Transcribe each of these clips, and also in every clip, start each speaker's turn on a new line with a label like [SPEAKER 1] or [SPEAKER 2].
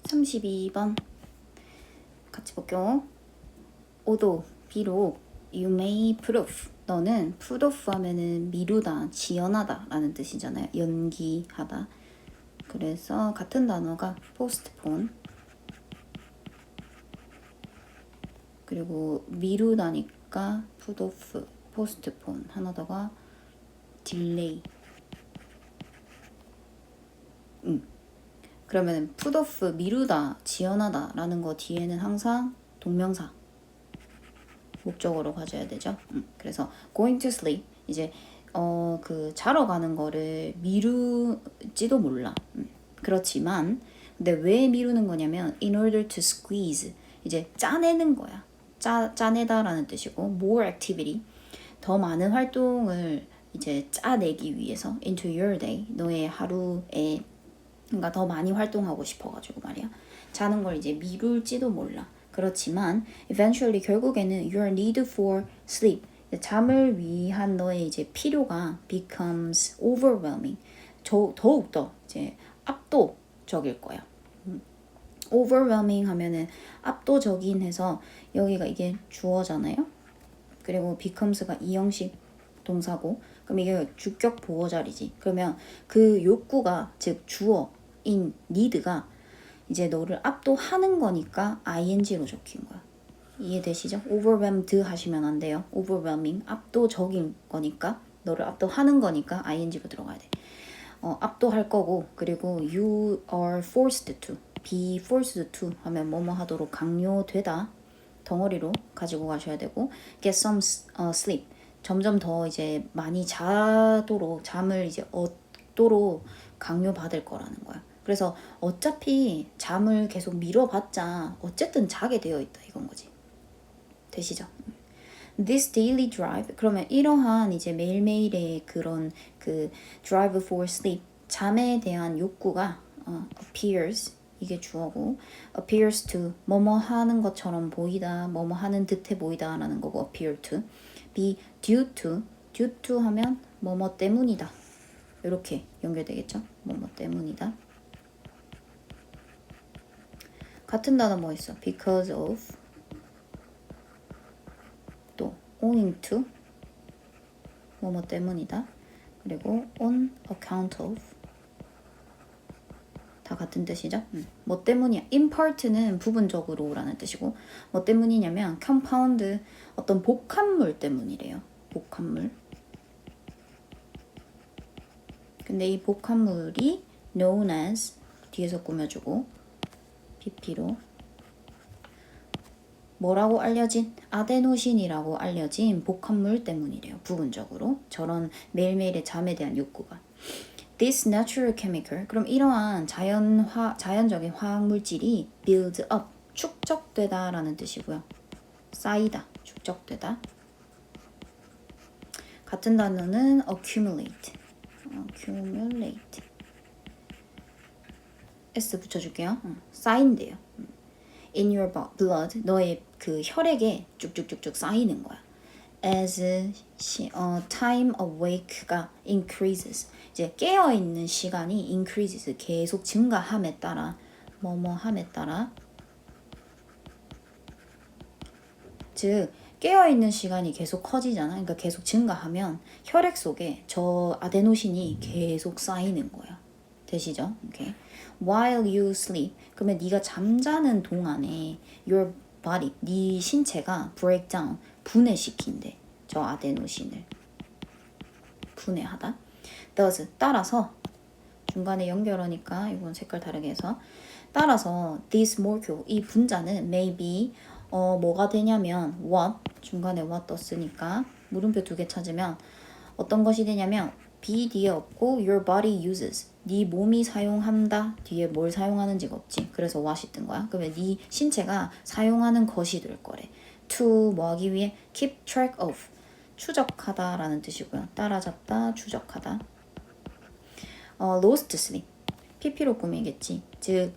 [SPEAKER 1] 32번 같이 볼게요. although 비록 you may put off 너는 put off 하면은 미루다, 지연하다 라는 뜻이잖아요. 연기하다. 그래서 같은 단어가 postpone 그리고 미루다니까 put off, postpone 하나 더가 delay 그러면 put off 미루다, 지연하다 라는 거 뒤에는 항상 동명사 목적어로 가져야 되죠. 그래서 going to sleep 이제 그 자러 가는 거를 미룰지도 몰라. 그렇지만 근데 왜 미루는 거냐면 in order to squeeze 이제 짜내는 거야. 짜내다라는 뜻이고 more activity 더 많은 활동을 이제 짜내기 위해서 into your day 너의 하루에 그러니까 더 많이 활동하고 싶어가지고 말이야. 자는 걸 이제 미룰지도 몰라. 그렇지만 eventually 결국에는 your need for sleep 잠을 위한 너의 이제 필요가 becomes overwhelming 더욱더 이제 압도적일 거야. overwhelming 하면은 압도적인 해서 여기가 이게 주어잖아요. 그리고 becomes가 이형식 동사고 그럼 이게 주격 보호자리지. 그러면 그 욕구가 즉 주어인 need가 이제 너를 압도하는 거니까 ing로 적힌 거야. 이해되시죠? overwhelmed 하시면 안 돼요. overwhelming 압도적인 거니까 너를 압도하는 거니까 ing로 들어가야 돼. 압도할 거고 그리고 you are forced to be forced to 하면 뭐뭐 하도록 강요되다 덩어리로 가지고 가셔야 되고 get some sleep 점점 더 이제 많이 자도록 잠을 이제 얻도록 강요받을 거라는 거야. 그래서 어차피 잠을 계속 미뤄봤자 어쨌든 자게 되어 있다 이건 거지. 되시죠? This daily drive 그러면 이러한 이제 매일매일의 그런 그 drive for sleep 잠에 대한 욕구가 appears 이게 주어고 appears to 뭐뭐 하는 것처럼 보이다 뭐뭐 하는 듯해 보이다 라는 거고 appear to be due to 하면 뭐뭐 때문이다 이렇게 연결되겠죠? 뭐뭐 때문이다 같은 단어 뭐 있어? because of 또 owing to 뭐뭐 때문이다 그리고 on account of 다 같은 뜻이죠? 뭐 때문이야? in part는 부분적으로 라는 뜻이고 뭐 때문이냐면 compound 어떤 복합물 때문이래요. 복합물 근데 이 복합물이 known as 뒤에서 꾸며주고 PP로 뭐라고 알려진? 아데노신이라고 알려진 복합물 때문이래요. 부분적으로 저런 매일매일의 잠에 대한 욕구가 This natural chemical 그럼 이러한 자연적인 화학 물질이 build up 축적되다 라는 뜻이고요. 쌓이다 축적되다 같은 단어는 accumulate S 붙여줄게요. 쌓인대요. In your blood 너의 그 혈액에 쭉쭉쭉쭉 쌓이는 거야. As time awake가 increases 이제 깨어있는 시간이 increases 계속 증가함에 따라 뭐뭐함에 따라 즉 깨어있는 시간이 계속 커지잖아. 그러니까 계속 증가하면 혈액 속에 저 아데노신이 계속 쌓이는 거야. 되시죠? 오케이. While you sleep 그러면 네가 잠자는 동안에 your body 네 신체가 break down 분해시킨대. 저 아데노신을 분해하다. Thus 따라서 중간에 연결하니까 이건 색깔 다르게 해서 따라서 this molecule 이 분자는 may be 뭐가 되냐면 what 중간에 what 떴으니까 물음표 2개 찾으면 어떤 것이 되냐면 be 뒤에 없고 your body uses 네 몸이 사용한다 뒤에 뭘 사용하는지가 없지 그래서 what이 뜬 거야. 그러면 네 신체가 사용하는 것이 될 거래. to 뭐 하기 위해 keep track of 추적하다 라는 뜻이고요. 따라잡다 추적하다 lost sleep PP로 꾸미겠지. 즉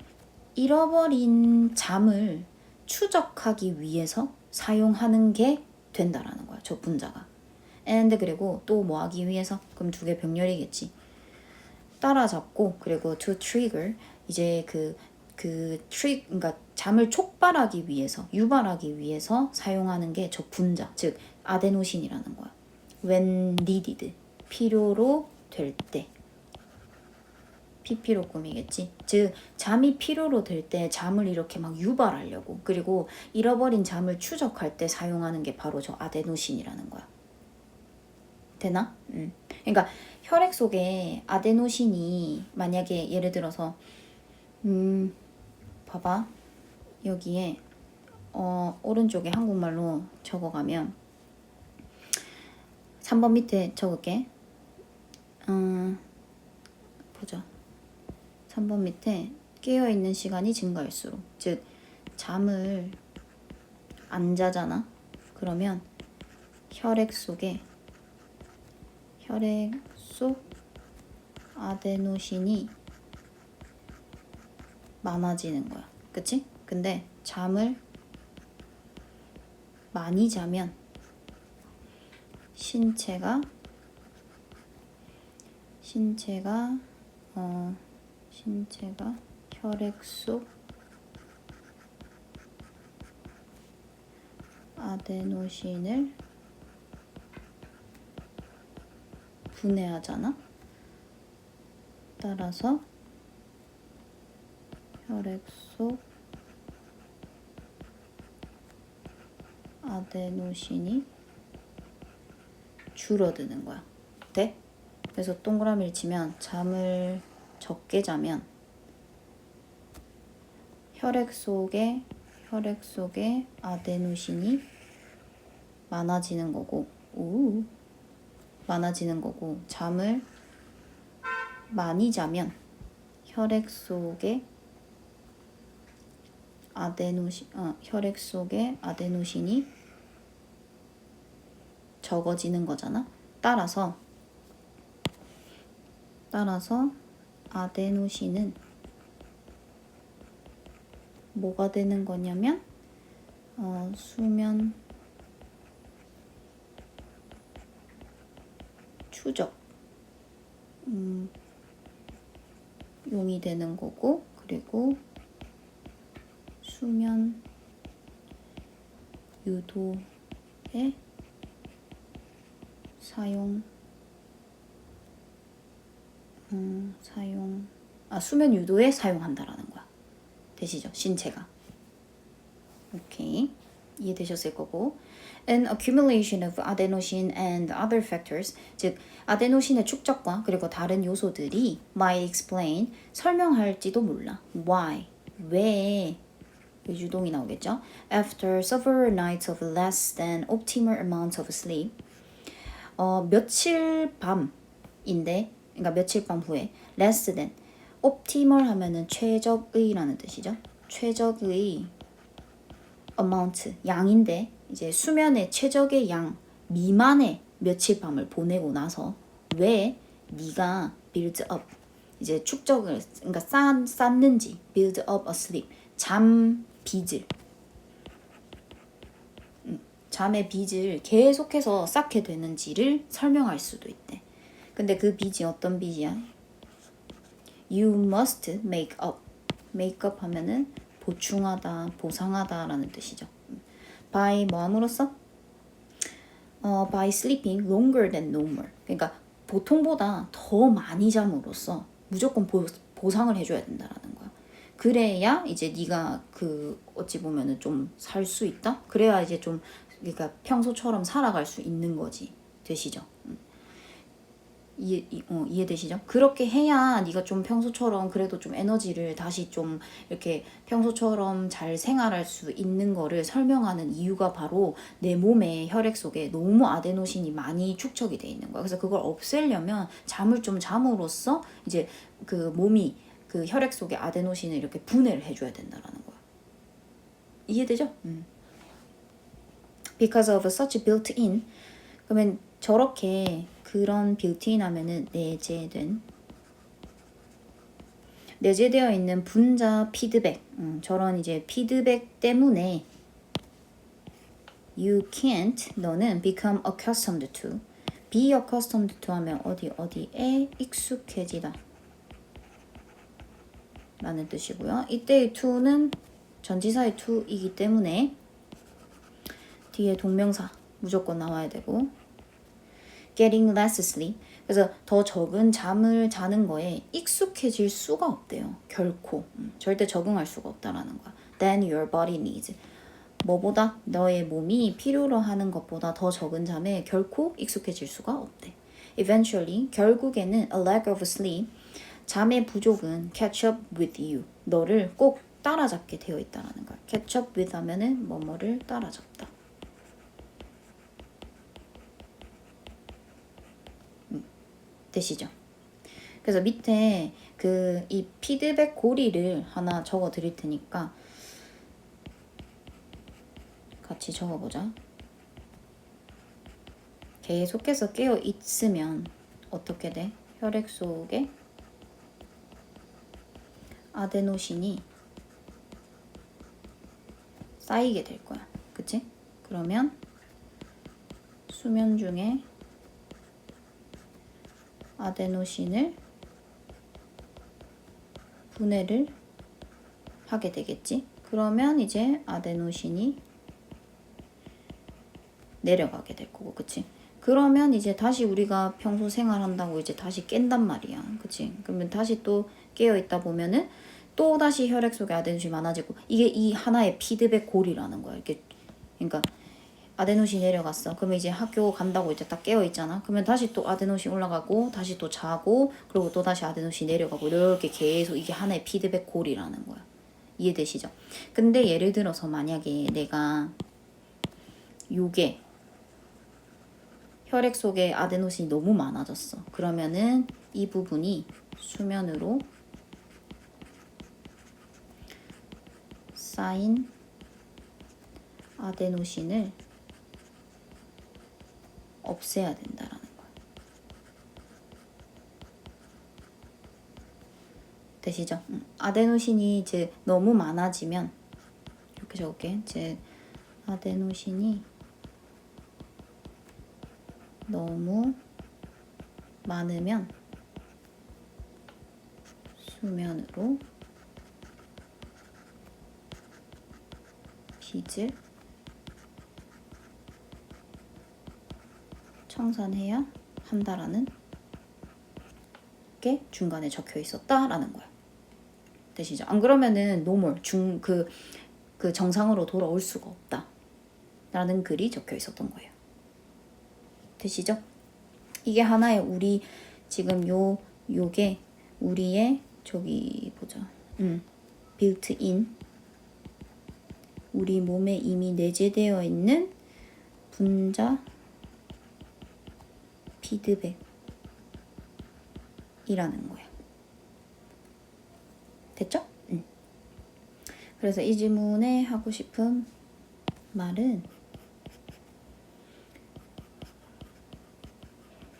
[SPEAKER 1] 잃어버린 잠을 추적하기 위해서 사용하는 게 된다라는 거야. 저 분자가. and 그리고 또 뭐 하기 위해서 그럼 2개 병렬이겠지. 따라잡고 그리고 to trigger 이제 그 그러니까 잠을 촉발하기 위해서, 유발하기 위해서 사용하는 게 저 분자, 즉 아데노신이라는 거야. when needed, 필요로 될 때. 피피로 꿈이겠지. 즉 잠이 필요로 될 때 잠을 이렇게 막 유발하려고, 그리고 잃어버린 잠을 추적할 때 사용하는 게 바로 저 아데노신이라는 거야. 되나? 그러니까 혈액 속에 아데노신이 만약에 예를 들어서 봐봐. 여기에 오른쪽에 한국말로 적어가면 3번 밑에 적을게. 보자. 3번 밑에 깨어있는 시간이 증가할수록, 즉 잠을 안 자잖아. 그러면 혈액 속 아데노신이 많아지는 거야. 그치? 근데 잠을 많이 자면 신체가 혈액 속 아데노신을 분해하잖아. 따라서 혈액 속 아데노신이 줄어드는 거야. 돼? 그래서 동그라미를 치면 잠을 적게 자면 혈액 속에 아데노신이 많아지는 거고, 잠을 많이 자면 혈액 속에 아데노신이 적어지는 거잖아. 따라서 아데노신은 뭐가 되는 거냐면 수면 추적 용이 되는 거고, 그리고 수면 유도에 수면 유도에 사용한다라는 거야. 되시죠? 신체가. 오케이. 이해되셨을 거고. An accumulation of adenosine and other factors, 즉 아데노신의 축적과 그리고 다른 요소들이 might explain, 설명할지도 몰라. Why, 왜 유동이 나오겠죠? After several nights of less than optimal amounts of sleep, 며칠 밤인데, 그러니까 며칠 밤 후에 less than, optimal 하면은 최적의라는 뜻이죠. 최적의 amount, 양인데 이제 수면의 최적의 양 미만의 며칠 밤을 보내고 나서 왜 네가 build up, 이제 축적을, 그러니까 쌓는지, build up a sleep, 잠 빚을, 잠의 빚을 계속해서 쌓게 되는지를 설명할 수도 있대. 근데 그 빚이 어떤 빚이야? You must make up. make up 하면은 보충하다, 보상하다 라는 뜻이죠. by 뭐 함으로써? by sleeping longer than normal. 그러니까 보통보다 더 많이 잠으로써 무조건 보상을 해줘야 된다라는 거야. 그래야 이제 네가 어찌 보면은 좀 살 수 있다? 그래야 이제 좀, 그러니까 평소처럼 살아갈 수 있는 거지. 되시죠? 이해되시죠? 그렇게 해야 네가 좀 평소처럼 그래도 좀 에너지를 다시 좀 이렇게 평소처럼 잘 생활할 수 있는 거를 설명하는 이유가 바로 내 몸의 혈액 속에 너무 아데노신이 많이 축적이 돼 있는 거야. 그래서 그걸 없애려면 잠을 좀 잠으로써 이제 그 몸이 그 혈액 속에 아데노신을 이렇게 분해를 해줘야 된다라는 거야. 이해되죠? Because of such built-in, 그러면 저렇게 그런 빌트인 하면은 내재되어 있는 분자 피드백, 저런 이제 피드백 때문에 you can't, 너는 become accustomed to, be accustomed to 하면 어디에 익숙해지다. 라는 뜻이고요. 이때의 to는 전치사의 to이기 때문에 뒤에 동명사 무조건 나와야 되고 getting less sleep. 그래서 더 적은 잠을 자는 거에 익숙해질 수가 없대요. 결코. 절대 적응할 수가 없다라는 거야. Than your body needs. 뭐보다 너의 몸이 필요로 하는 것보다 더 적은 잠에 결코 익숙해질 수가 없대. Eventually, 결국에는 a lack of sleep, 잠의 부족은 catch up with you. 너를 꼭 따라잡게 되어 있다라는 거야. catch up with 하면은 뭐뭐를 따라잡다. 되시죠? 그래서 밑에 그 이 피드백 고리를 하나 적어 드릴 테니까 같이 적어보자. 계속해서 깨어 있으면 어떻게 돼? 혈액 속에 아데노신이 쌓이게 될 거야. 그치? 그러면 수면 중에 아데노신을 분해를 하게 되겠지. 그러면 이제 아데노신이 내려가게 될 거고, 그치? 그러면 이제 다시 우리가 평소 생활한다고 이제 다시 깬단 말이야. 그치? 그러면 다시 또 깨어있다 보면은 또 다시 혈액 속에 아데노신이 많아지고, 이게 이 하나의 피드백 고리라는 거야. 이렇게. 그러니까 아데노신이 내려갔어. 그러면 이제 학교 간다고 이제 딱 깨어있잖아. 그러면 다시 또 아데노신 올라가고 다시 또 자고 그리고 또 다시 아데노신 내려가고 이렇게 계속 이게 하나의 피드백 고리라는 거야. 이해되시죠? 근데 예를 들어서 만약에 내가 요게 혈액 속에 아데노신이 너무 많아졌어. 그러면은 이 부분이 수면으로 쌓인 아데노신을 없애야 된다라는 거야. 되시죠? 아데노신이 이제 너무 많아지면 이렇게 적을게. 이제 아데노신이 너무 많으면 수면으로 빚을 청산해야 한다라는 게 중간에 적혀 있었다라는 거야. 되시죠? 안 그러면은 노멀 그 정상으로 돌아올 수가 없다라는 글이 적혀 있었던 거예요. 되시죠? 이게 하나의 우리 지금 요게 우리의 저기 보자. 빌트인 우리 몸에 이미 내재되어 있는 분자 피드백이라는 거야. 됐죠? 그래서 이 질문에 하고 싶은 말은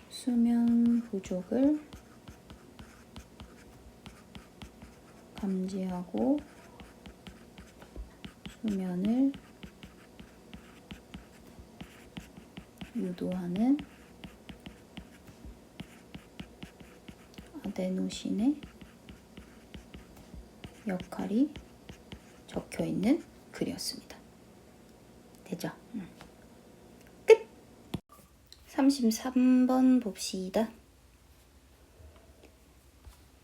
[SPEAKER 1] 수면 부족을 감지하고 수면을 유도하는 아데노신의 역할이 적혀 있는 글이었습니다. 되죠? 끝! 33번 봅시다.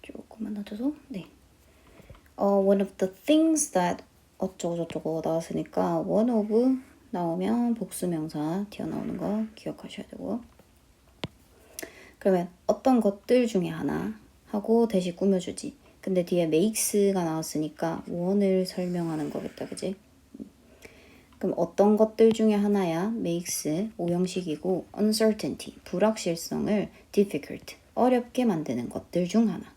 [SPEAKER 1] 조금만 놔줘서 네. One of the things that 어쩌고저쩌고 나왔으니까 one of 나오면 복수명사 튀어나오는 거 기억하셔야 되고 그러면 어떤 것들 중에 하나 하고 대신 꾸며주지. 근데 뒤에 makes가 나왔으니까 one을 설명하는 거겠다. 그지? 그럼 어떤 것들 중에 하나야 makes 오형식이고 uncertainty 불확실성을 difficult 어렵게 만드는 것들 중 하나.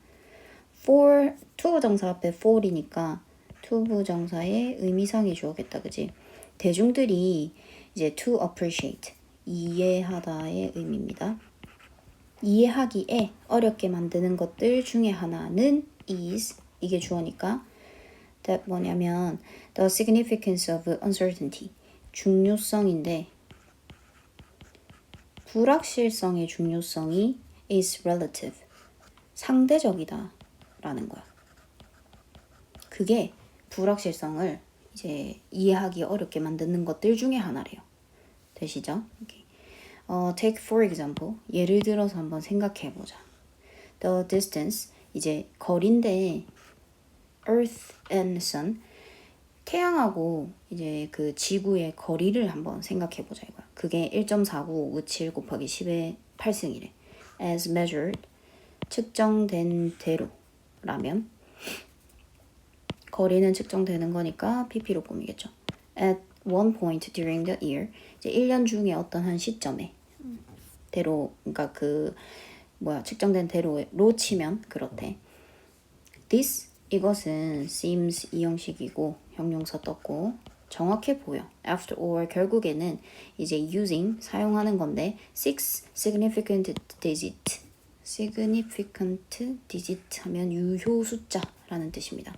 [SPEAKER 1] for to 부정사 앞에 for이니까 to 부정사의 의미상이 주어겠다. 그지? 대중들이 이제 to appreciate 이해하다의 의미입니다. 이해하기에 어렵게 만드는 것들 중에 하나는 is 이게 주어니까 that 뭐냐면 the significance of uncertainty 중요성인데 불확실성의 중요성이 is relative 상대적이다 라는 거야. 그게 불확실성을 이제 이해하기 어렵게 만드는 것들 중에 하나래요. 되시죠? 오케이. Take for example. 예를 들어서 한번 생각해 보자. The distance 이제 거리인데 Earth and Sun 태양하고 이제 그 지구의 거리를 한번 생각해 보자 이거야. 그게 1.4957 곱하기 10의 8승이래. As measured 측정된 대로라면 거리는 측정되는 거니까 pp로 꾸미겠죠. At one point during the year 이제 1년 중에 어떤 한 시점에 대로 그러니까 그 측정된 대로로 치면 그렇대. This 이것은 seems 이 형식이고 형용사 떴고 정확해 보여. After all 결국에는 이제 using 사용하는 건데 six significant digit 하면 유효 숫자라는 뜻입니다.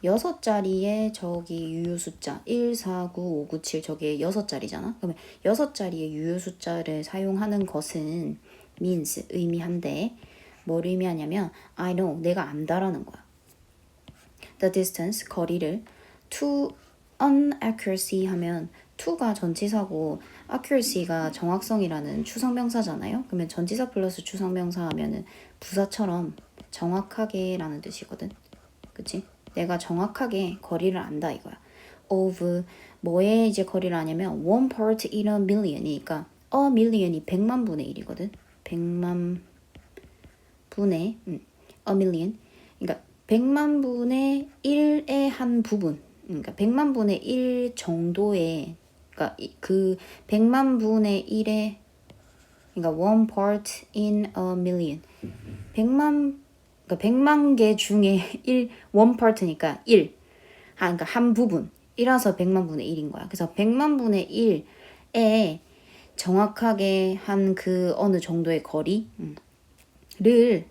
[SPEAKER 1] 6자리의 저기 유효 숫자 1, 4, 9, 5, 9, 7 저게 6자리잖아. 그러면 6자리의 유효 숫자를 사용하는 것은 means 의미한데 뭘 의미하냐면 I know 내가 안다라는 거야. The distance 거리를 to inaccuracy 하면 to가 전치사고 accuracy가 정확성이라는 추상명사잖아요. 그러면 전치사 플러스 추상명사 하면은 부사처럼 정확하게라는 뜻이거든. 그치? 내가 정확하게 거리를 안다 이거야. of 뭐의 이제 거리를 아냐면 one part in a million이니까 a million이 100만 분의 1이거든. 100만 분의 a million 그러니까 100만 분의 1의 한 부분 그러니까 100만 분의 1 정도의 그러니까 그 100만 분의 1의 그러니까 one part in a million 100만 개 중에 1 part니까 1 그러니까 한 부분이라서 100만 분의 1인 거야. 그래서 100만 분의 1에 정확하게 한 그 어느 정도의 거리를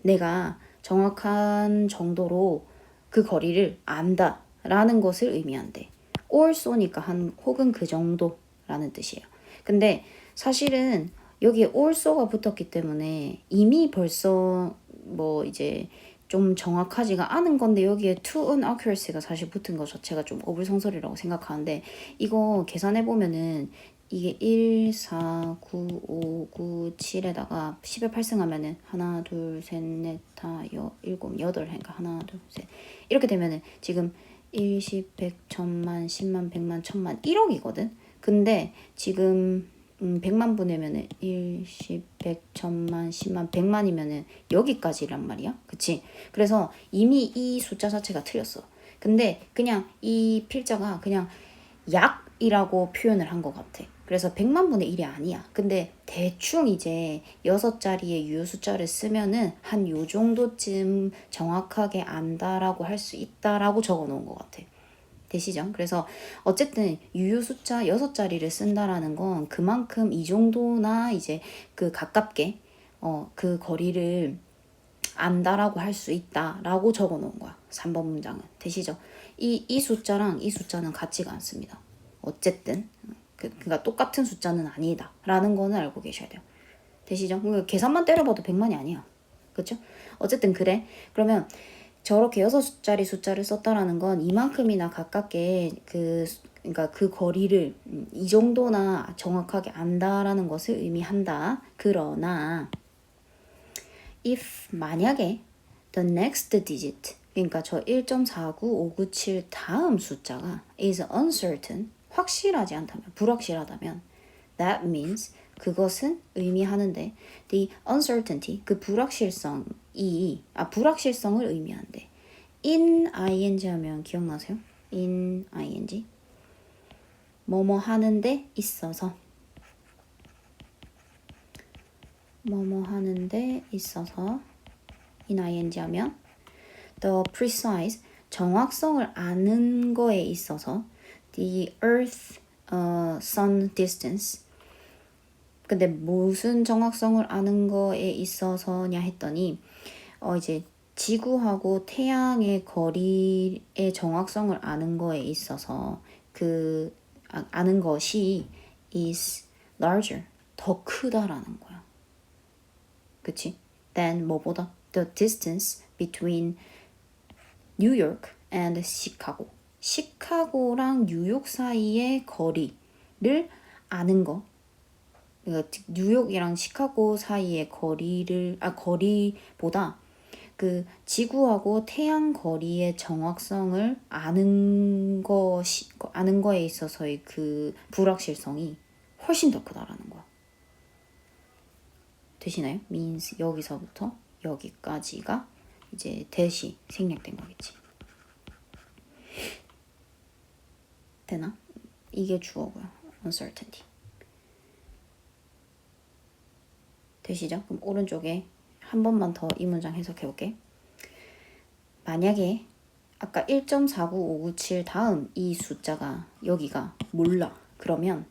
[SPEAKER 1] 내가 정확한 정도로 그 거리를 안다라는 것을 의미한대. also니까 한 혹은 그 정도라는 뜻이에요. 근데 사실은 여기에 also가 붙었기 때문에 이미 벌써 이제 좀 정확하지가 않은 건데 여기에 to inaccuracy가 사실 붙은 것 자체가 좀 어불성설이라고 생각하는데 이거 계산해 보면은 이게 1, 4, 9, 5, 9, 7에다가 10에 8승 하면은 하나, 둘, 셋, 넷, 다, 일곱, 여덟 그러니까 하나, 둘, 셋 이렇게 되면은 지금 1, 10, 100, 1000만, 10만, 100만, 1000만 1억이거든. 근데 지금 100만 보내면은 1, 10, 100, 1000만, 10만, 100만이면은 여기까지란 말이야. 그치? 그래서 이미 이 숫자 자체가 틀렸어. 근데 그냥 이 필자가 그냥 약이라고 표현을 한 것 같아. 그래서 100만 분의 1이 아니야. 근데 대충 이제 6자리의 유효 숫자를 쓰면은 한 요 정도쯤 정확하게 안다라고 할 수 있다라고 적어 놓은 것 같아. 되시죠? 그래서 어쨌든 유효 숫자 6자리를 쓴다라는 건 그만큼 이 정도나 이제 그 가깝게 그 거리를 안다라고 할 수 있다라고 적어 놓은 거야. 3번 문장은. 되시죠? 이 숫자랑 이 숫자는 같지가 않습니다. 어쨌든 그러니까 똑같은 숫자는 아니다 라는 거는 알고 계셔야 돼요. 되시죠? 계산만 때려봐도 100만이 아니야. 그렇죠? 어쨌든 그래. 그러면 저렇게 6자리 숫자를 썼다라는 건 이만큼이나 가깝게 그러니까 그 거리를 이 정도나 정확하게 안다라는 것을 의미한다. 그러나 if 만약에 the next digit 그러니까 저 1.49597 다음 숫자가 is uncertain 확실하지 않다면 불확실하다면 that means 그것은 의미하는데 the uncertainty 그 불확실성을 의미한대. in ing 하면 기억나세요? in ing 뭐뭐 하는데 있어서 뭐뭐 하는데 있어서 in ing 하면 the precise 정확성을 아는 거에 있어서 the earth sun distance 근데 무슨 정확성을 아는 거에 있어서냐 했더니 이제 지구하고 태양의 거리의 정확성을 아는 거에 있어서 아는 것이 is larger 더 크다라는 거야. 그치? than 뭐보다 the distance between 뉴욕 and 시카고. 시카고랑 뉴욕 사이의 거리를 아는 거. 그러니까 뉴욕이랑 시카고 사이의 거리보다 그 지구하고 태양 거리의 정확성을 아는 거에 있어서의 그 불확실성이 훨씬 더 크다라는 거야. 되시나요? means 여기서부터 여기까지가 이제 대시 생략된 거겠지. 되나? 이게 주어고요. uncertainty. 되시죠? 그럼 오른쪽에 한 번만 더 이 문장 해석해 볼게. 만약에 아까 1.49597 다음 이 숫자가 여기가 몰라. 그러면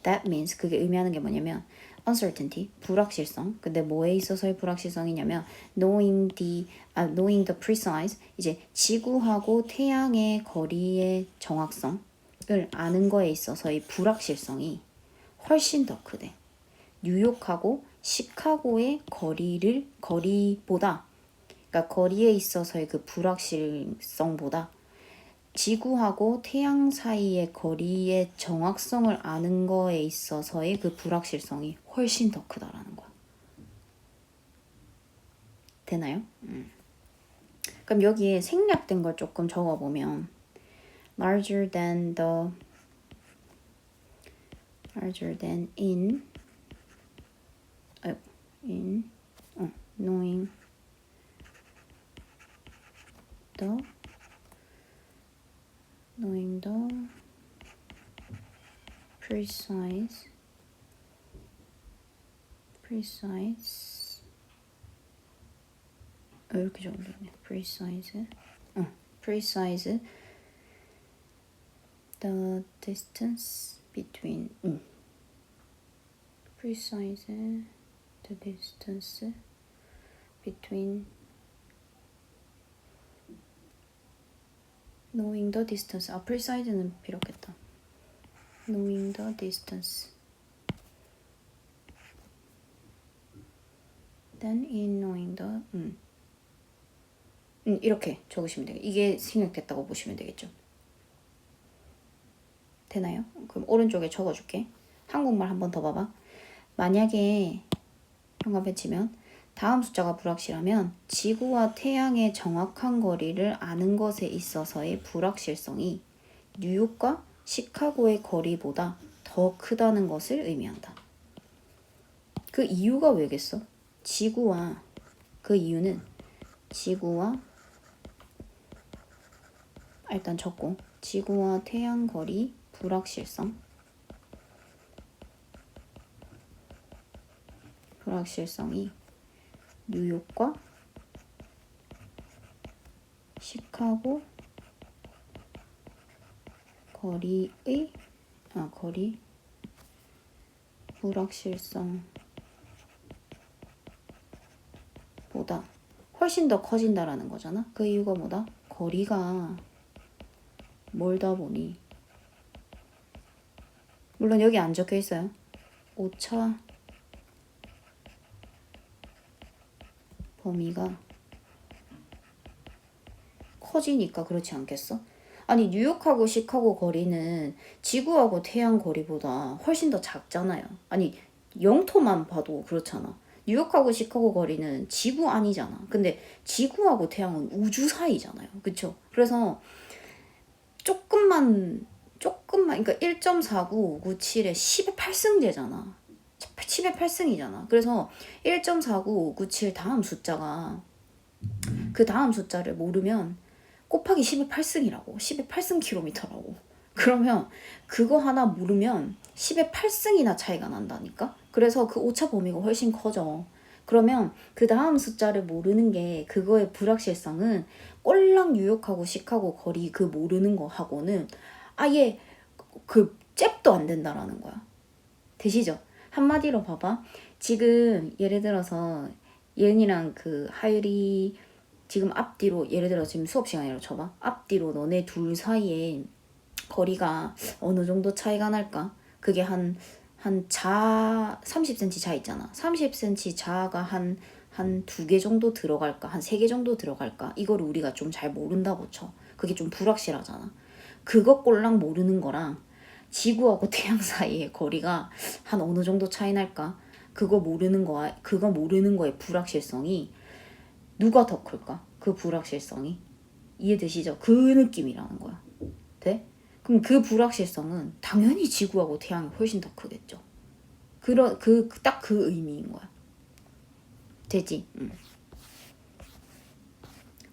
[SPEAKER 1] that means 그게 의미하는 게 뭐냐면 uncertainty, 불확실성. 근데 뭐에 있어서의 불확실성이냐면 knowing the precise, 이제 지구하고 태양의 거리의 정확성을 아는 거에 있어서의 불확실성이 훨씬 더 크대. 뉴욕하고 시카고의 거리보다, 그러니까 거리에 있어서의 그 불확실성보다 지구하고 태양 사이의 거리의 정확성을 아는 거에 있어서의 그 불확실성이 훨씬 더 크다라는 거야. 되나요? 그럼 여기에 생략된 걸 조금 적어보면 larger than in knowing the precise 이렇게 적어줬네. precise the distance between precise the distance between knowing the distance. precise는 필요 없겠다. knowing the distance then in knowing the 이렇게 적으시면 되겠죠. 이게 생략됐다고 보시면 되겠죠. 되나요? 그럼 오른쪽에 적어줄게. 한국말 한 번 더 봐봐. 만약에 현관펜 치면 다음 숫자가 불확실하면 지구와 태양의 정확한 거리를 아는 것에 있어서의 불확실성이 뉴욕과 시카고의 거리보다 더 크다는 것을 의미한다. 그 이유가 왜겠어? 그 이유는 지구와 일단 적고 지구와 태양 거리 불확실성이 뉴욕과 시카고 거리 불확실성보다 훨씬 더 커진다라는 거잖아. 그 이유가 뭐다? 거리가 멀다 보니, 물론 여기 안 적혀 있어요. 오차 범위가 커지니까 그렇지 않겠어? 아니 뉴욕하고 시카고 거리는 지구하고 태양 거리보다 훨씬 더 작잖아요. 아니 영토만 봐도 그렇잖아. 뉴욕하고 시카고 거리는 지구 아니잖아. 근데 지구하고 태양은 우주 사이잖아요. 그쵸? 그래서 조금만 그러니까 1.4997에 10의 8승제잖아. 10의 8승이잖아. 그래서 1.49597 다음 숫자가 그 다음 숫자를 모르면 곱하기 10의 8승이라고. 10의 8승 킬로미터라고. 그러면 그거 하나 모르면 10의 8승이나 차이가 난다니까? 그래서 그 오차 범위가 훨씬 커져. 그러면 그 다음 숫자를 모르는 게 그거의 불확실성은 꼴랑 뉴욕하고 시카고 거리 그 모르는 거 하고는 아예 그 잽도 안 된다라는 거야. 되시죠? 한마디로 봐봐. 지금 예를 들어서 예은이랑 그 하율이 지금 앞뒤로 예를 들어 지금 수업 시간이라고 쳐봐. 앞뒤로 너네 둘 사이에 거리가 어느 정도 차이가 날까? 그게 한 30cm 차 있잖아. 30cm 차가 한 한 2개 정도 들어갈까? 한 3개 정도 들어갈까? 이거를 우리가 좀 잘 모른다고 쳐. 그게 좀 불확실하잖아. 그거 꼴랑 모르는 거랑 지구하고 태양 사이의 거리가 한 어느 정도 차이 날까? 그거 모르는 거의 불확실성이 누가 더 클까? 그 불확실성이. 이해되시죠? 그 느낌이라는 거야. 돼? 그럼 그 불확실성은 당연히 지구하고 태양이 훨씬 더 크겠죠. 딱 그 의미인 거야. 되지?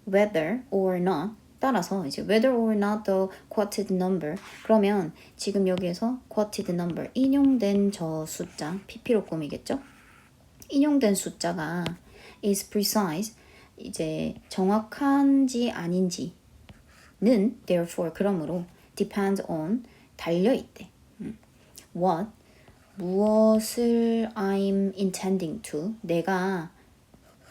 [SPEAKER 1] Whether or not 따라서 이제 whether or not the quoted number 그러면 지금 여기에서 quoted number 인용된 저 숫자 PP로 꾸미겠죠? 인용된 숫자가 is precise 이제 정확한지 아닌지는 therefore 그러므로 depends on 달려있대. What 무엇을 I'm intending to 내가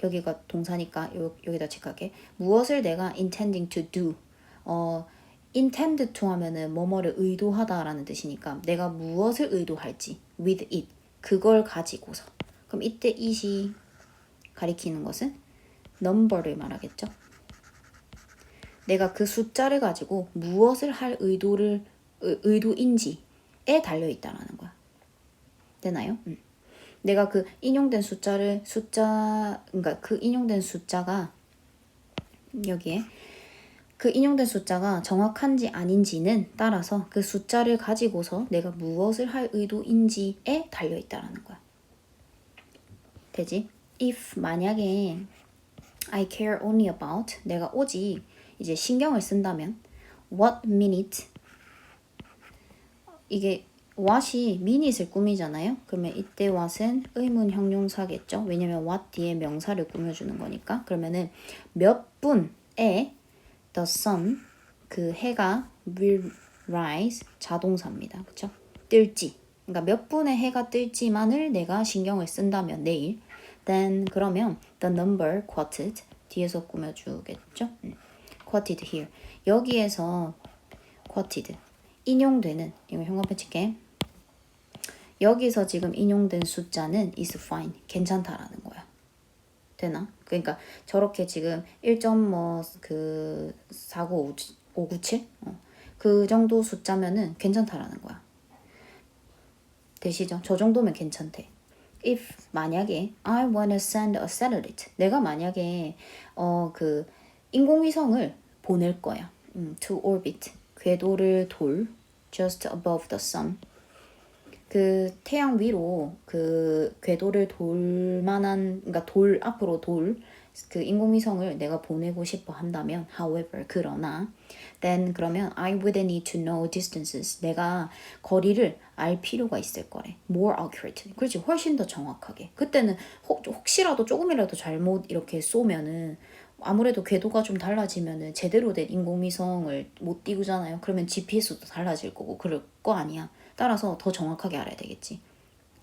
[SPEAKER 1] 여기가 동사니까 여기다 체크할게. 무엇을 내가 intending to do intend to 하면은 뭐뭐를 의도하다라는 뜻이니까 내가 무엇을 의도할지 with it 그걸 가지고서 그럼 이때 it이 가리키는 것은 number를 말하겠죠. 내가 그 숫자를 가지고 무엇을 할 의도인지에 달려있다라는 거야. 되나요? 내가 그 인용된 그러니까 그 인용된 숫자가 여기에 그 인용된 숫자가 정확한지 아닌지는 따라서 그 숫자를 가지고서 내가 무엇을 할 의도인지에 달려있다라는 거야. 되지? If 만약에 I care only about 내가 오직 이제 신경을 쓴다면 what minute 이게 what이 minute을 꾸미잖아요. 그러면 이때 what은 의문 형용사겠죠. 왜냐면 what 뒤에 명사를 꾸며주는 거니까. 그러면은 몇 분에 the sun 그 해가 will rise 자동사입니다. 그렇죠? 뜰지. 그러니까 몇 분에 해가 뜰지만을 내가 신경을 쓴다면 내일 then 그러면 the number quoted 뒤에서 꾸며주겠죠. quoted here 여기에서 quoted 인용되는 이거 형광펜 칠게. 여기서 지금 인용된 숫자는 is fine 괜찮다라는 거야. 되나? 그러니까 저렇게 지금 1.49597 그 정도 숫자면은 괜찮다라는 거야. 되시죠? 저 정도면 괜찮대. If 만약에 I wanna send a satellite 내가 만약에 그 인공위성을 보낼 거야. to orbit 궤도를 돌 just above the sun 그 태양 위로 그 궤도를 돌 만한 그러니까 앞으로 그 인공위성을 내가 보내고 싶어 한다면 however 그러나 then 그러면 I would need to know distances 내가 거리를 알 필요가 있을 거래 more accurate 그렇지 훨씬 더 정확하게 그때는 혹시라도 조금이라도 잘못 이렇게 쏘면은 아무래도 궤도가 좀 달라지면은 제대로 된 인공위성을 못 띄우잖아요. 그러면 GPS도 달라질 거고 그럴 거 아니야. 따라서 더 정확하게 알아야 되겠지.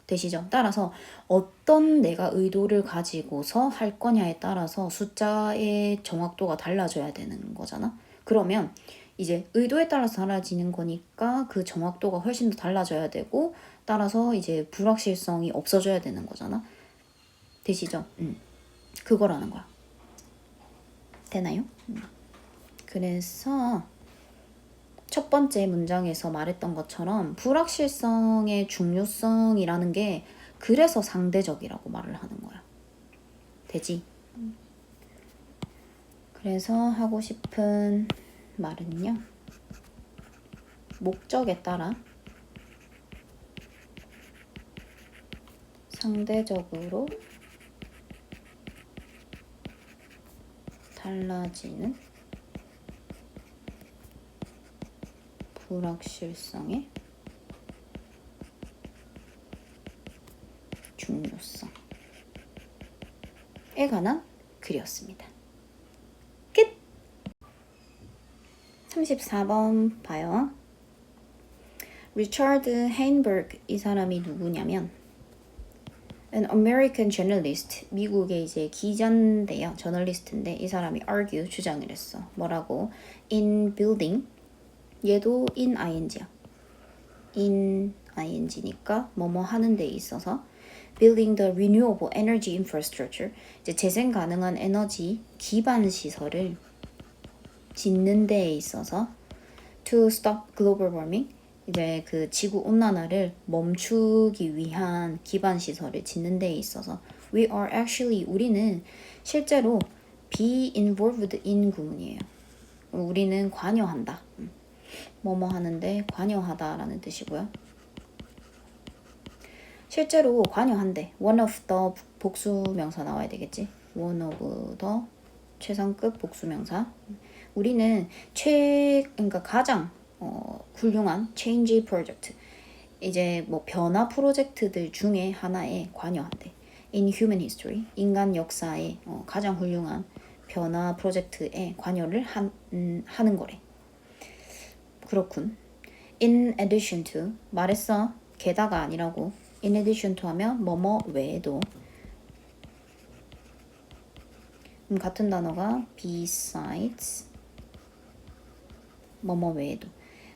[SPEAKER 1] 되시죠? 따라서 어떤 내가 의도를 가지고서 할 거냐에 따라서 숫자의 정확도가 달라져야 되는 거잖아. 그러면 이제 의도에 따라서 달라지는 거니까 그 정확도가 훨씬 더 달라져야 되고 따라서 이제 불확실성이 없어져야 되는 거잖아. 되시죠? 그거라는 거야. 되나요? 그래서 첫 번째 문장에서 말했던 것처럼 불확실성의 중요성이라는 게 그래서 상대적이라고 말을 하는 거야. 되지? 그래서 하고 싶은 말은요. 목적에 따라 상대적으로 달라지는 불확실성의 중요성에 관한 글이었습니다. 끝! 34번 봐요. 리처드 헤인버그 이 사람이 누구냐면 An American journalist 미국의 이제 기자인데요. 저널리스트인데 이 사람이 argue 주장을 했어. 뭐라고? In building 얘도 in ing야. in ing니까 뭐뭐 하는 데 있어서 building the renewable energy infrastructure. 이제 재생 가능한 에너지 기반 시설을 짓는 데에 있어서 to stop global warming. 이제 그 지구 온난화를 멈추기 위한 기반 시설을 짓는 데에 있어서 we are actually 우리는 실제로 be involved in 구문이에요. 우리는 관여한다. 뭐뭐 하는데 관여하다라는 뜻이고요. 실제로 관여한대. one of the 복수명사 나와야 되겠지. one of the 최상급 복수명사. 우리는 그러니까 가장 훌륭한 change project. 이제 뭐 변화 프로젝트들 중에 하나에 관여한대. in human history. 인간 역사에 가장 훌륭한 변화 프로젝트에 관여를 하는 거래. 그렇군. in addition to 말했어. 게다가 아니라고. in addition to 하면 뭐뭐 외에도 같은 단어가 besides 뭐뭐 외에도.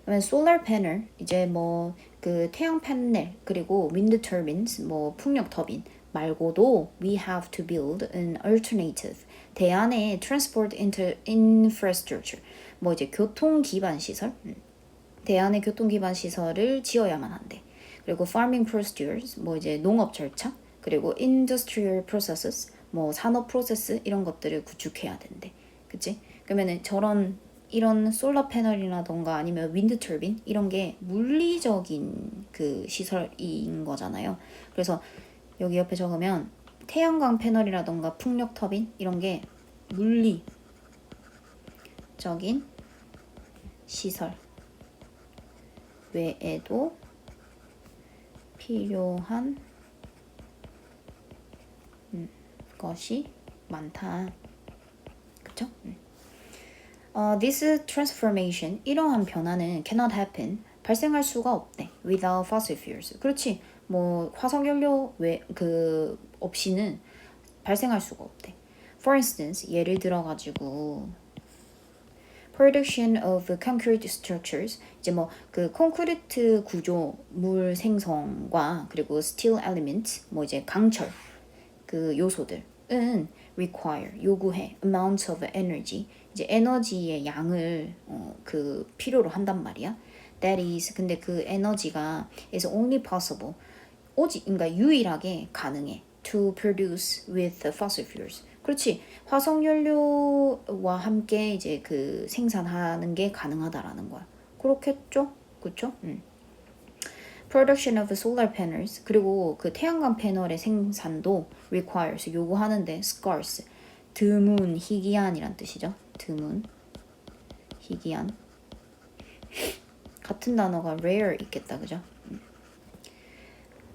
[SPEAKER 1] 그러면 solar panel 이제 뭐 그 태양 패널 그리고 wind turbines 뭐 풍력 터빈 말고도 we have to build an alternative 대안의 transport infrastructure 뭐 이제 교통 기반 시설 대안의 교통 기반 시설을 지어야만 한대. 그리고 farming procedures 뭐 이제 농업 절차 그리고 industrial processes 뭐 산업 프로세스 이런 것들을 구축해야 된대. 그치? 그러면은 이런 솔라 패널이라던가 아니면 윈드 터빈 이런 게 물리적인 그 시설인 거잖아요. 그래서 여기 옆에 적으면 태양광 패널이라던가 풍력 터빈 이런 게 물리적인 시설 외에도 필요한 것이 많다. 그쵸? This transformation, 이러한 변화는 cannot happen, 발생할 수가 없대. Without fossil fuels. 그렇지. 뭐 화석연료 없이는 발생할 수가 없대. For instance, 예를 들어가지고 production of concrete structures, 이제 뭐 그 콘크리트 구조물 생성과 그리고 steel elements, 뭐 이제 강철 그 요소들은 require 요구해 amounts of energy 이제 에너지의 양을 그 필요로 한단 말이야. That is 근데 그 에너지가 is only possible 오직 그러니까 유일하게 가능해 to produce with the fossil fuels. 그렇지. 화석연료와 함께 이제 그 생산하는 게 가능하다라는 거야. 그렇겠죠? 그렇죠? Production of solar panels 그리고 그 태양광 패널의 생산도 requires 요구하는데 scarce 드문 희귀한이란 뜻이죠. 드문 희귀한 같은 단어가 rare 있겠다 그죠?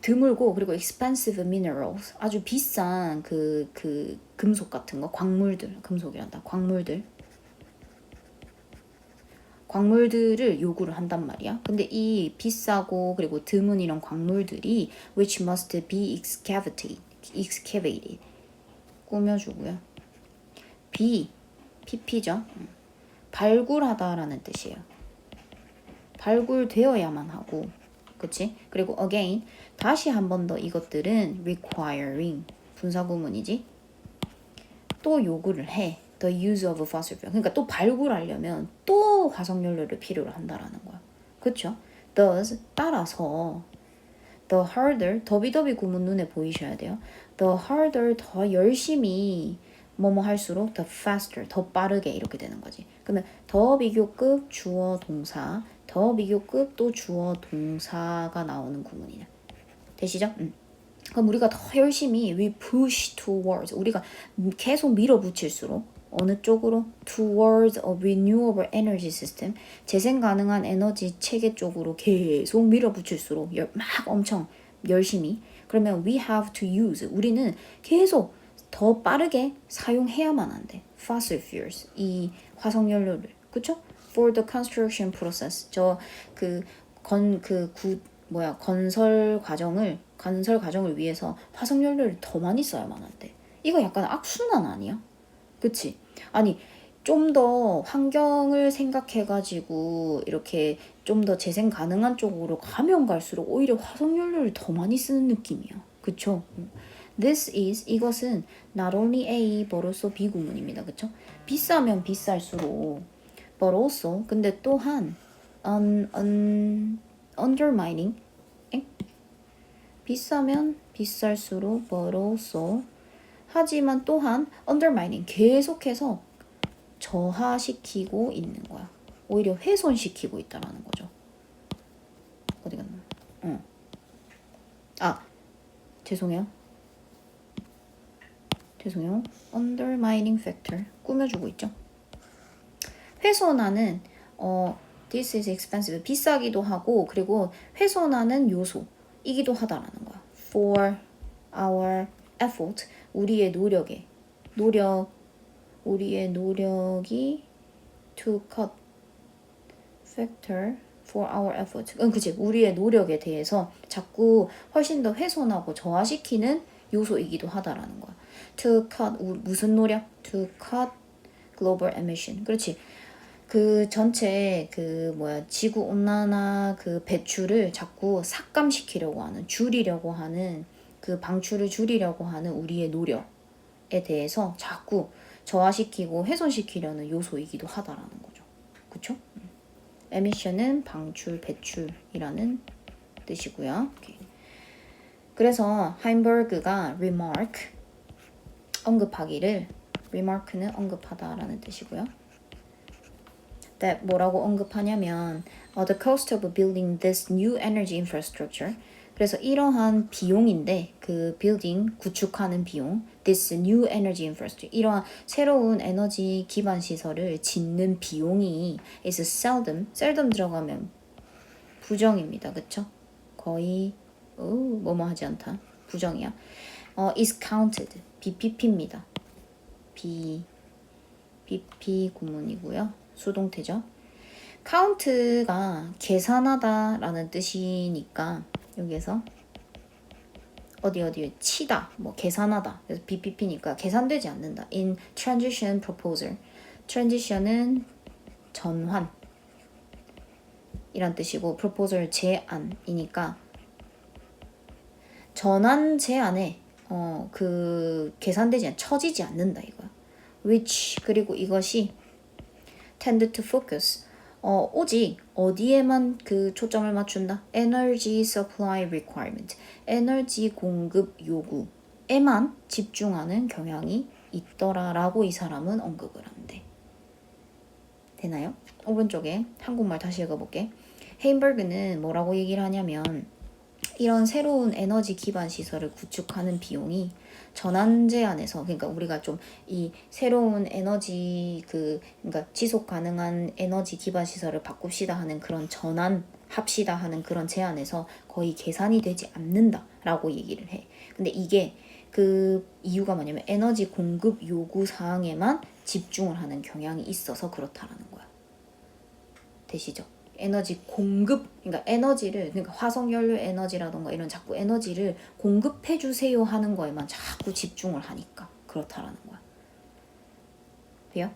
[SPEAKER 1] 드물고 그리고 expensive minerals 아주 비싼 그 금속 같은 거 광물들 금속이란다 광물들을 요구를 한단 말이야. 근데 이 비싸고 그리고 드문 이런 광물들이 which must be excavated 꾸며주고요. pp죠. 발굴하다라는 뜻이에요. 발굴되어야만 하고 그치? 그리고 again 다시 한 번 더 이것들은 requiring 분사구문이지. 또 요구를 해. The use of fossil fuel. 그러니까 또 발굴하려면 또 화석연료를 필요로 한다라는 거야. 그쵸? Thus 따라서 the harder 더비더비 구문 눈에 보이셔야 돼요. The harder 더 열심히 뭐뭐 할수록 the faster 더 빠르게 이렇게 되는 거지. 그러면 더 비교급 주어 동사 더 비교급 또 주어 동사가 나오는 구문이냐. 되시죠? 그럼 우리가 더 열심히 we push towards 우리가 계속 밀어붙일수록 어느 쪽으로? towards a renewable energy system 재생 가능한 에너지 체계 쪽으로 계속 밀어붙일수록 막 엄청 열심히 그러면 we have to use 우리는 계속 더 빠르게 사용해야만 한대. fossil fuels 이 화석연료를 그쵸? for the construction process 건설 과정을 위해서 화석연료를 더 많이 써야만 한대. 이거 약간 악순환 아니야? 그치? 아니 좀 더 환경을 생각해가지고 이렇게 좀 더 재생 가능한 쪽으로 가면 갈수록 오히려 화석연료를 더 많이 쓰는 느낌이야. 그쵸? This is 이것은 not only A but also B 구문입니다. 그쵸? 비싸면 비쌀수록 but also 근데 또한 undermining 비싸면 비쌀수록 but also 하지만 또한 undermining 계속해서 저하시키고 있는 거야. 오히려 훼손시키고 있다라는 거죠. 어디 갔나? 죄송해요. undermining factor 꾸며주고 있죠. 훼손하는 this is expensive 비싸기도 하고 그리고 훼손하는 요소이기도 하다라는 거야. For our effort 우리의 노력이 to cut factor for our effort. 그치. 우리의 노력에 대해서 자꾸 훨씬 더 훼손하고 저하시키는 요소이기도 하다라는 거야. To cut 무슨 노력? To cut global emission. 그렇지. 그 전체 지구 온난화 그 배출을 자꾸 삭감시키려고 하는 줄이려고 하는 그 방출을 줄이려고 하는 우리의 노력에 대해서 자꾸 저하시키고 훼손시키려는 요소이기도 하다라는 거죠. 그쵸? 에미션은 방출, 배출이라는 뜻이고요. 오케이. 그래서 하임버그가 remark 언급하기를 remark는 언급하다라는 뜻이고요. that 뭐라고 언급하냐면 the cost of building this new energy infrastructure 그래서 이러한 비용인데 그 building 구축하는 비용 this new energy infrastructure 이러한 새로운 에너지 기반 시설을 짓는 비용이 is seldom 들어가면 부정입니다. 그쵸? 거의 뭐뭐 하지 않다. 부정이야. is counted BPP입니다. BP 구문이고요. 수동태죠. count가 계산하다라는 뜻이니까 여기에서 어디 치다, 뭐 계산하다. 그래서 BPP니까 계산되지 않는다. In transition proposal. transition은 전환 이란 뜻이고 proposal 제안이니까 전환 제안에 그 계산되지 처지지 않는다 이거야. which 그리고 이것이 tend to focus 오직 어디에만 그 초점을 맞춘다? energy supply requirement 에너지 공급 요구에만 집중하는 경향이 있더라라고 이 사람은 언급을 한대. 되나요? 오른쪽에 한국말 다시 읽어볼게. 헤인버그는 뭐라고 얘기를 하냐면 이런 새로운 에너지 기반 시설을 구축하는 비용이 전환 제한에서 그러니까 우리가 좀 이 새로운 에너지 그러니까 지속 가능한 에너지 기반 시설을 바꿉시다 하는 그런 전환합시다 하는 그런 제안에서 거의 계산이 되지 않는다라고 얘기를 해. 근데 이게 그 이유가 뭐냐면 에너지 공급 요구 사항에만 집중을 하는 경향이 있어서 그렇다라는 거야. 되시죠? 에너지 공급, 그러니까 에너지를, 그러니까 화석연료 에너지라던가 이런 자꾸 에너지를 공급해 주세요 하는 거에만 자꾸 집중을 하니까 그렇다라는 거야. 돼요?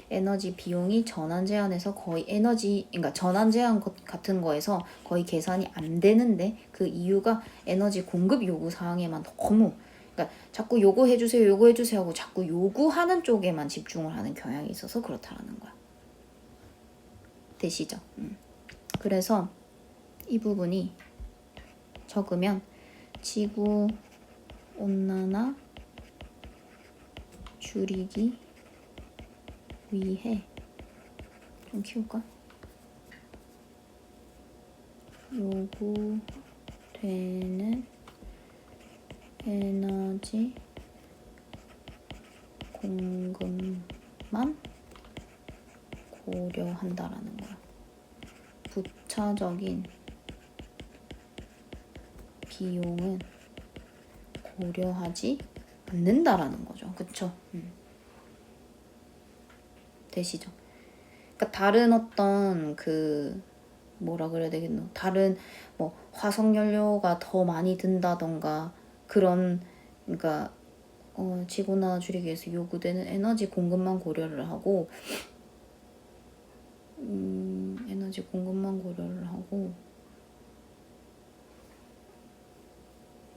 [SPEAKER 1] 에너지 비용이 전환 제한에서 거의 그러니까 전환 제한 같은 거에서 거의 계산이 안 되는데 그 이유가 에너지 공급 요구 사항에만 너무 그러니까 자꾸 요구해 주세요 하고 자꾸 요구하는 쪽에만 집중을 하는 경향이 있어서 그렇다라는 거야. 되시죠? 그래서 이 부분이 적으면 지구 온난화 줄이기 위해 좀 키울까? 요구되는 에너지 공급만 고려한다라는 거야. 부차적인 비용은 고려하지 않는다라는 거죠. 그쵸? 되시죠? 그러니까 다른 어떤 뭐라 그래야 되겠노? 다른 뭐 화석연료가 더 많이 든다던가 그런 그러니까 지구온난화 줄이기 위해서 요구되는 에너지 공급만 고려를 하고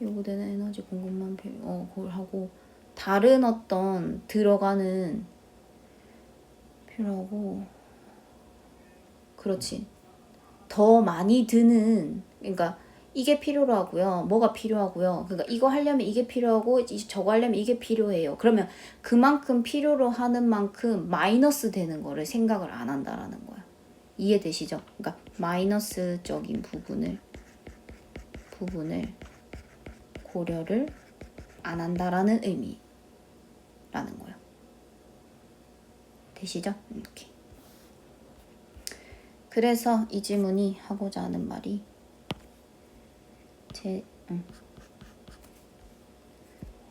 [SPEAKER 1] 요구되는 에너지 공급만 그걸 하고 다른 어떤 들어가는 필요하고 그렇지 더 많이 드는 그러니까 이게 필요로 하고요. 뭐가 필요하고요. 그러니까 이거 하려면 이게 필요하고 저거 하려면 이게 필요해요. 그러면 그만큼 필요로 하는 만큼 마이너스 되는 거를 생각을 안 한다라는 거야. 이해되시죠? 그러니까 마이너스적인 부분을 고려를 안 한다라는 의미라는 거예요. 되시죠? 이렇게. 그래서 이 질문이 하고자 하는 말이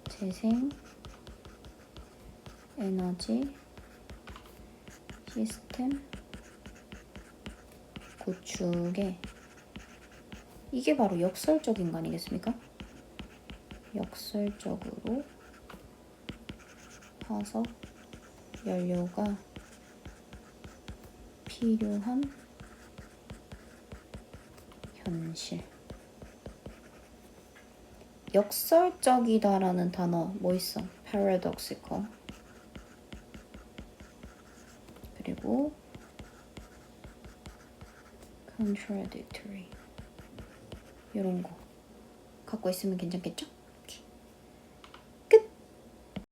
[SPEAKER 1] 재생 에너지 시스템 구축에 이게 바로 역설적인 거 아니겠습니까? 역설적으로 화석 연료가 필요한 현실. 역설적이다라는 단어 뭐 있어? paradoxical. 그리고 contradictory. 이런 거 갖고 있으면 괜찮겠죠?